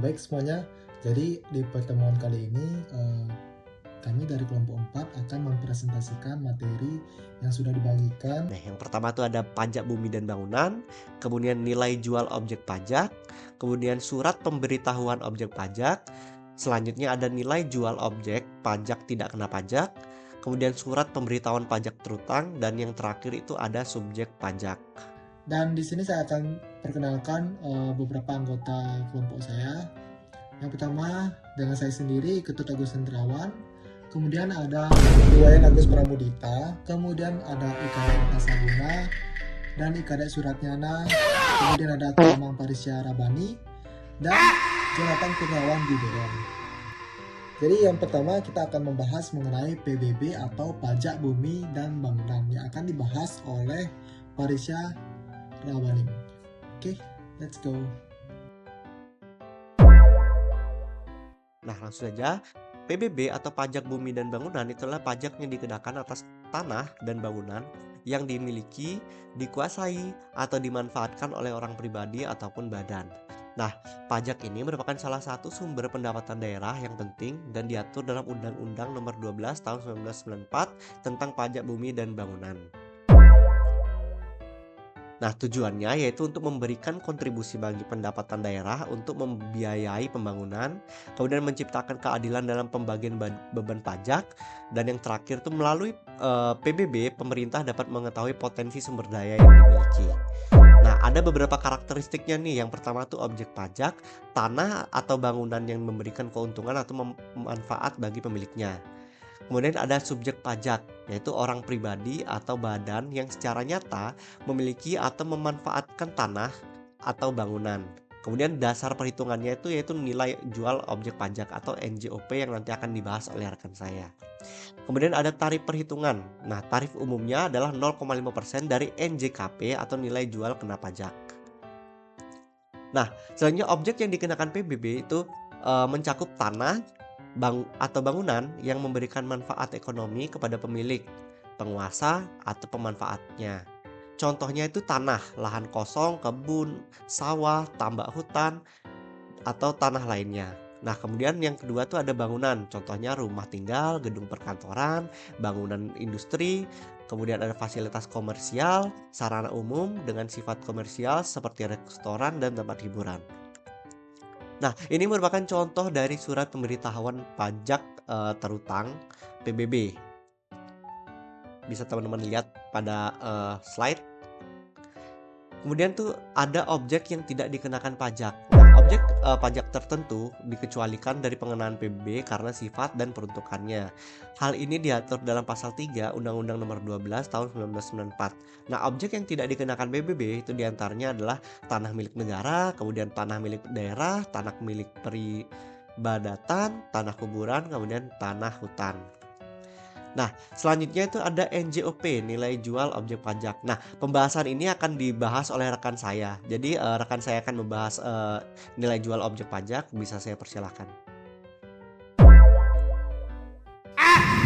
Baik semuanya, jadi di pertemuan kali ini kami dari kelompok 4 akan mempresentasikan materi yang sudah dibagikan. Nah, yang pertama itu ada pajak bumi dan bangunan, kemudian nilai jual objek pajak, kemudian surat pemberitahuan objek pajak, selanjutnya ada nilai jual objek pajak tidak kena pajak, kemudian surat pemberitahuan pajak terutang, dan yang terakhir itu ada subjek pajak. Dan di sini saya akan perkenalkan beberapa anggota kelompok saya. Yang pertama dengan saya sendiri, Ketut Agus Hendrawan. Kemudian ada Iwayan Agus Pramudita. Kemudian ada Ikadek Pasaguna dan Ikadek Suratnyana. Kemudian ada Kamang Parisya Rabani dan Jonathan Kurniawan Gideon. Jadi yang pertama kita akan membahas mengenai PBB atau pajak bumi dan bangunan yang akan dibahas oleh Parisya Rabani. Oke, let's go. Nah, langsung saja. PBB atau pajak bumi dan bangunan itulah pajak yang dikenakan atas tanah dan bangunan yang dimiliki, dikuasai, atau dimanfaatkan oleh orang pribadi ataupun badan. Nah, pajak ini merupakan salah satu sumber pendapatan daerah yang penting dan diatur dalam Undang-Undang Nomor 12 Tahun 1994 tentang pajak bumi dan bangunan. Nah, tujuannya yaitu untuk memberikan kontribusi bagi pendapatan daerah untuk membiayai pembangunan, kemudian menciptakan keadilan dalam pembagian beban pajak, dan yang terakhir itu melalui PBB, pemerintah dapat mengetahui potensi sumber daya yang dimiliki. Nah, ada beberapa karakteristiknya nih. Yang pertama tuh objek pajak, tanah atau bangunan yang memberikan keuntungan atau manfaat bagi pemiliknya. Kemudian ada subjek pajak, yaitu orang pribadi atau badan yang secara nyata memiliki atau memanfaatkan tanah atau bangunan. Kemudian dasar perhitungannya itu yaitu nilai jual objek pajak atau NJOP yang nanti akan dibahas oleh rekan saya. Kemudian ada tarif perhitungan. Nah, tarif umumnya adalah 0,5% dari NJKP atau nilai jual kena pajak. Nah, selanjutnya objek yang dikenakan PBB itu mencakup tanah atau bangunan yang memberikan manfaat ekonomi kepada pemilik, penguasa, atau pemanfaatnya. Contohnya itu tanah, lahan kosong, kebun, sawah, tambak hutan, atau tanah lainnya. Nah, kemudian yang kedua itu ada bangunan, contohnya rumah tinggal, gedung perkantoran, bangunan industri, kemudian ada fasilitas komersial, sarana umum dengan sifat komersial seperti restoran dan tempat hiburan. Nah, ini merupakan contoh dari surat pemberitahuan pajak terutang PBB. Bisa teman-teman lihat pada slide. Kemudian tuh ada objek yang tidak dikenakan pajak. Nah, objek pajak tertentu dikecualikan dari pengenaan PBB karena sifat dan peruntukannya. Hal ini diatur dalam pasal 3 Undang-Undang Nomor 12 Tahun 1994. Nah, objek yang tidak dikenakan PBB itu diantaranya adalah tanah milik negara, kemudian tanah milik daerah, tanah milik peribadatan, tanah kuburan, kemudian tanah hutan. Nah, selanjutnya itu ada NJOP, nilai jual objek pajak. Nah, pembahasan ini akan dibahas oleh rekan saya. Jadi, rekan saya akan membahas nilai jual objek pajak. Bisa saya persilahkan.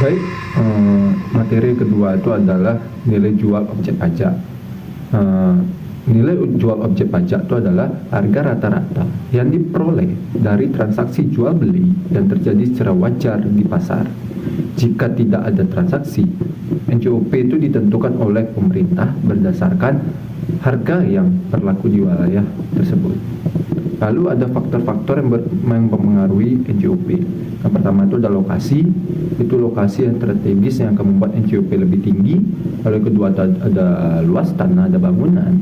Baik, materi kedua itu adalah nilai jual objek pajak. Nilai jual objek pajak itu adalah harga rata-rata yang diperoleh dari transaksi jual beli yang terjadi secara wajar di pasar. Jika tidak ada transaksi, NJOP itu ditentukan oleh pemerintah berdasarkan harga yang berlaku di wilayah tersebut. Lalu ada faktor-faktor yang mempengaruhi NJOP. Yang pertama itu ada lokasi, itu lokasi yang strategis yang akan membuat NJOP lebih tinggi. Lalu kedua ada luas tanah, ada bangunan.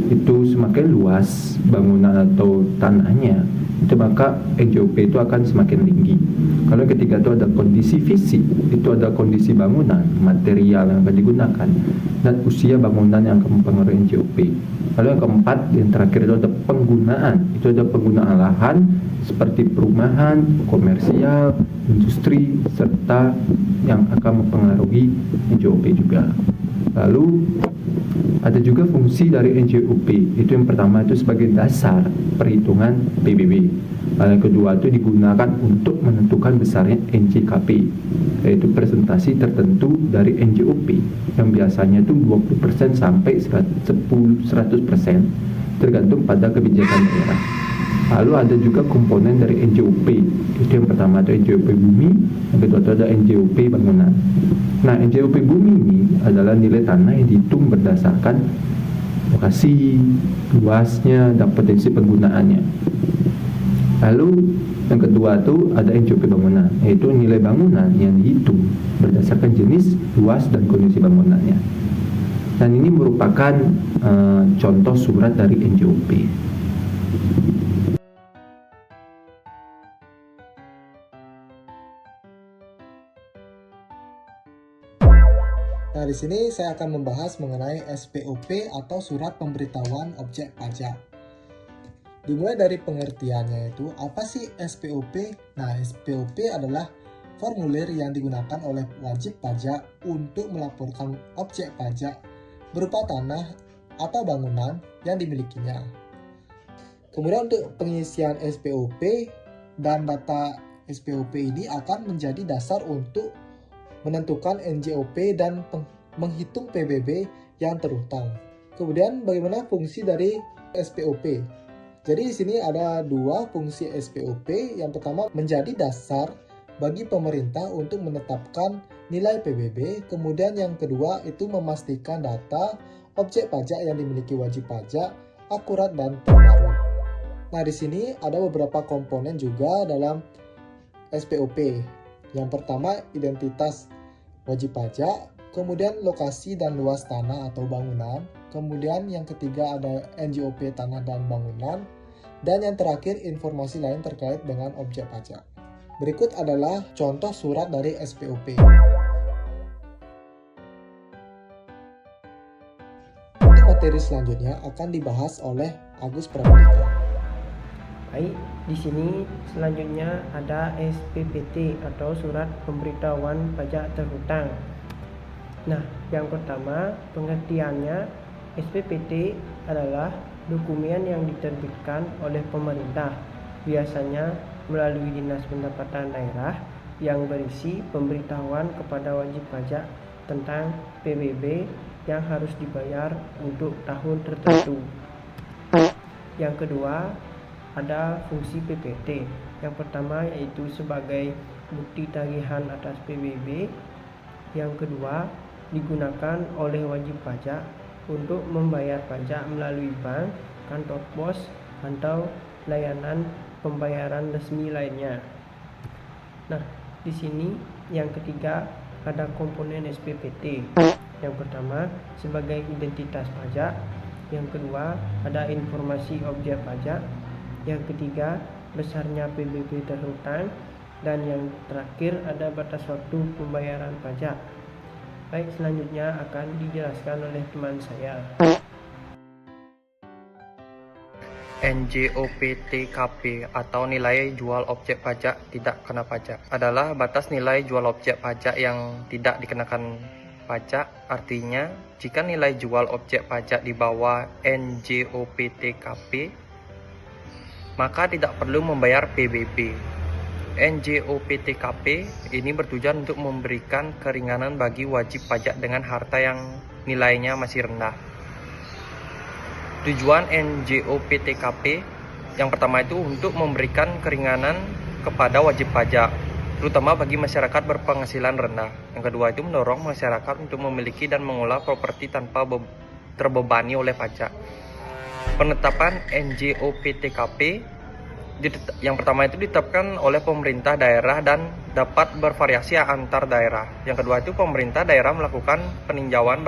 Itu semakin luas bangunan atau tanahnya, itu maka NJOP itu akan semakin tinggi. Kalau yang ketiga itu ada kondisi fisik, itu ada kondisi bangunan, material yang akan digunakan, dan usia bangunan yang akan mempengaruhi NJOP. Lalu yang keempat, yang terakhir itu ada penggunaan, itu ada penggunaan lahan seperti perumahan, komersial, industri, serta yang akan mempengaruhi NJOP juga. Lalu ada juga fungsi dari NJOP, itu yang pertama itu sebagai dasar perhitungan PBB. Yang kedua itu digunakan untuk menentukan besarnya NJKP, yaitu presentasi tertentu dari NJOP yang biasanya itu 20% sampai 100% tergantung pada kebijakan daerah. Lalu ada juga komponen dari NJOP. Itu yang pertama ada NJOP bumi, yang kedua ada NJOP bangunan. Nah, NJOP bumi ini adalah nilai tanah yang dihitung berdasarkan lokasi, luasnya, dan potensi penggunaannya. Lalu yang kedua itu ada NJOP bangunan, yaitu nilai bangunan yang dihitung berdasarkan jenis, luas, dan kondisi bangunannya. Dan ini merupakan contoh surat dari NJOP. Nah, di sini saya akan membahas mengenai SPOP atau Surat Pemberitahuan Objek Pajak. Dimulai dari pengertiannya itu, apa sih SPOP? Nah, SPOP adalah formulir yang digunakan oleh wajib pajak untuk melaporkan objek pajak berupa tanah atau bangunan yang dimilikinya. Kemudian untuk pengisian SPOP dan data SPOP ini akan menjadi dasar untuk menentukan NJOP dan menghitung PBB yang terhutang. Kemudian bagaimana fungsi dari SPOP? Jadi di sini ada dua fungsi SPOP. Yang pertama menjadi dasar bagi pemerintah untuk menetapkan nilai PBB. Kemudian yang kedua itu memastikan data objek pajak yang dimiliki wajib pajak akurat dan terbaru. Nah, di sini ada beberapa komponen juga dalam SPOP. Yang pertama identitas wajib pajak, kemudian lokasi dan luas tanah atau bangunan, kemudian yang ketiga ada NJOP tanah dan bangunan, dan yang terakhir informasi lain terkait dengan objek pajak. Berikut adalah contoh surat dari SPOP. Untuk materi selanjutnya akan dibahas oleh Agus Pramudita. Baik, di sini selanjutnya ada SPPT atau Surat Pemberitahuan Pajak Terhutang. Nah, yang pertama pengertiannya, SPPT adalah dokumen yang diterbitkan oleh pemerintah, biasanya melalui Dinas Pendapatan Daerah, yang berisi pemberitahuan kepada wajib pajak tentang PBB yang harus dibayar untuk tahun tertentu. Yang kedua, ada fungsi PPT. Yang pertama yaitu sebagai bukti tagihan atas PBB. Yang kedua, digunakan oleh wajib pajak untuk membayar pajak melalui bank, kantor pos, atau layanan pembayaran resmi lainnya. Nah, di sini yang ketiga ada komponen SPPT. Yang pertama sebagai identitas pajak. Yang kedua ada informasi objek pajak. Yang ketiga, besarnya PBB terhutang. Dan yang terakhir ada batas waktu pembayaran pajak. Baik, selanjutnya akan dijelaskan oleh teman saya. NJOP-TKP atau nilai jual objek pajak tidak kena pajak adalah batas nilai jual objek pajak yang tidak dikenakan pajak. Artinya, jika nilai jual objek pajak di bawah NJOP-TKP, maka tidak perlu membayar PBB. NJOP-TKP ini bertujuan untuk memberikan keringanan bagi wajib pajak dengan harta yang nilainya masih rendah. Tujuan NJOP-TKP yang pertama itu untuk memberikan keringanan kepada wajib pajak, terutama bagi masyarakat berpenghasilan rendah. Yang kedua itu mendorong masyarakat untuk memiliki dan mengolah properti tanpa terbebani oleh pajak. Penetapan NJOP-TKP yang pertama itu ditetapkan oleh pemerintah daerah dan dapat bervariasi antar daerah. Yang kedua itu pemerintah daerah melakukan peninjauan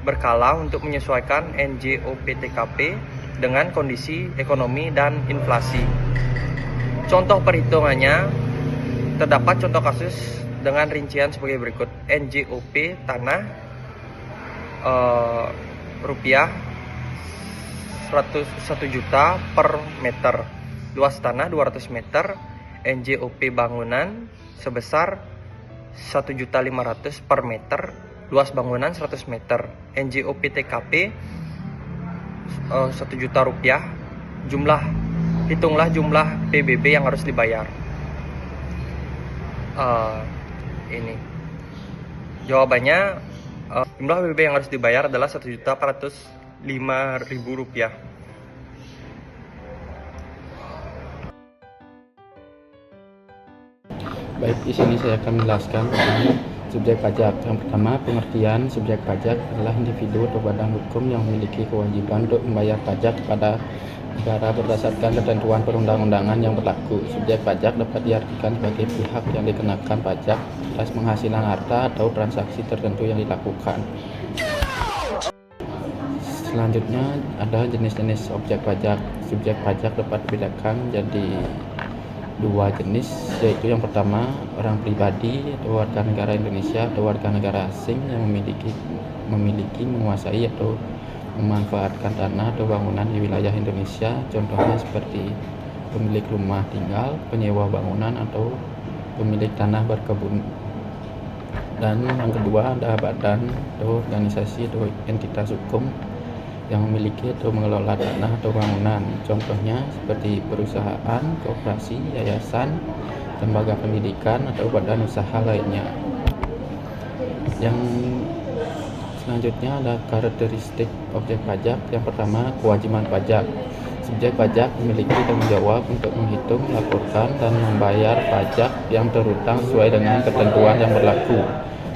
berkala untuk menyesuaikan NJOP-TKP dengan kondisi ekonomi dan inflasi. Contoh perhitungannya, terdapat contoh kasus dengan rincian sebagai berikut. NJOP tanah rupiah 100 juta per meter, luas tanah 200 meter. NJOP bangunan sebesar 1.500.000 per meter, luas bangunan 100 meter. NJOP-TKP 1 juta rupiah. Hitunglah jumlah PBB yang harus dibayar. Ini jawabannya, jumlah PBB yang harus dibayar adalah 1.405.000 rupiah. Baik, di sini saya akan menjelaskan tentang subjek pajak. Yang pertama, pengertian subjek pajak adalah individu atau badan hukum yang memiliki kewajiban untuk membayar pajak kepada negara berdasarkan ketentuan perundang-undangan yang berlaku. Subjek pajak dapat diartikan sebagai pihak yang dikenakan pajak atas penghasilan harta atau transaksi tertentu yang dilakukan. Selanjutnya ada jenis-jenis objek pajak. Subjek pajak dapat dibedakan menjadi dua jenis, yaitu yang pertama orang pribadi atau warga negara Indonesia atau warga negara asing yang memiliki menguasai atau memanfaatkan tanah atau bangunan di wilayah Indonesia, contohnya seperti pemilik rumah tinggal, penyewa bangunan, atau pemilik tanah berkebun. Dan yang kedua ada badan atau organisasi atau entitas hukum yang memiliki atau mengelola tanah atau bangunan, contohnya seperti perusahaan, koperasi, yayasan, lembaga pendidikan, atau badan usaha lainnya. Yang selanjutnya ada karakteristik objek pajak. Yang pertama, kewajiban pajak. Subjek pajak memiliki tanggung jawab untuk menghitung, melaporkan, dan membayar pajak yang terhutang sesuai dengan ketentuan yang berlaku.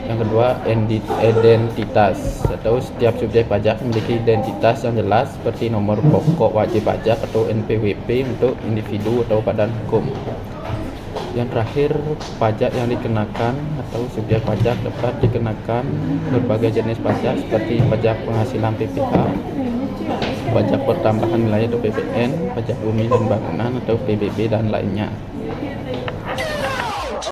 Yang kedua, identitas, atau setiap subjek pajak memiliki identitas yang jelas seperti nomor pokok wajib pajak atau NPWP untuk individu atau badan hukum. Yang terakhir, pajak yang dikenakan atau subjek pajak dapat dikenakan berbagai jenis pajak seperti pajak penghasilan PPH, pajak pertambahan nilai atau PPN, pajak bumi dan bangunan atau PBB, dan lainnya.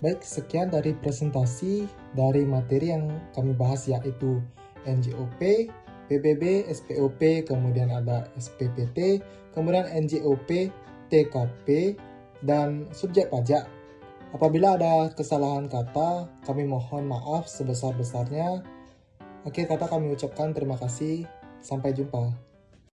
Baik, sekian dari presentasi dari materi yang kami bahas, yaitu NJOP, PBB, SPOP, kemudian ada SPPT, kemudian NJOP, TKP, dan subjek pajak. Apabila ada kesalahan kata, kami mohon maaf sebesar-besarnya. Akhir kata kami ucapkan terima kasih. Sampai jumpa.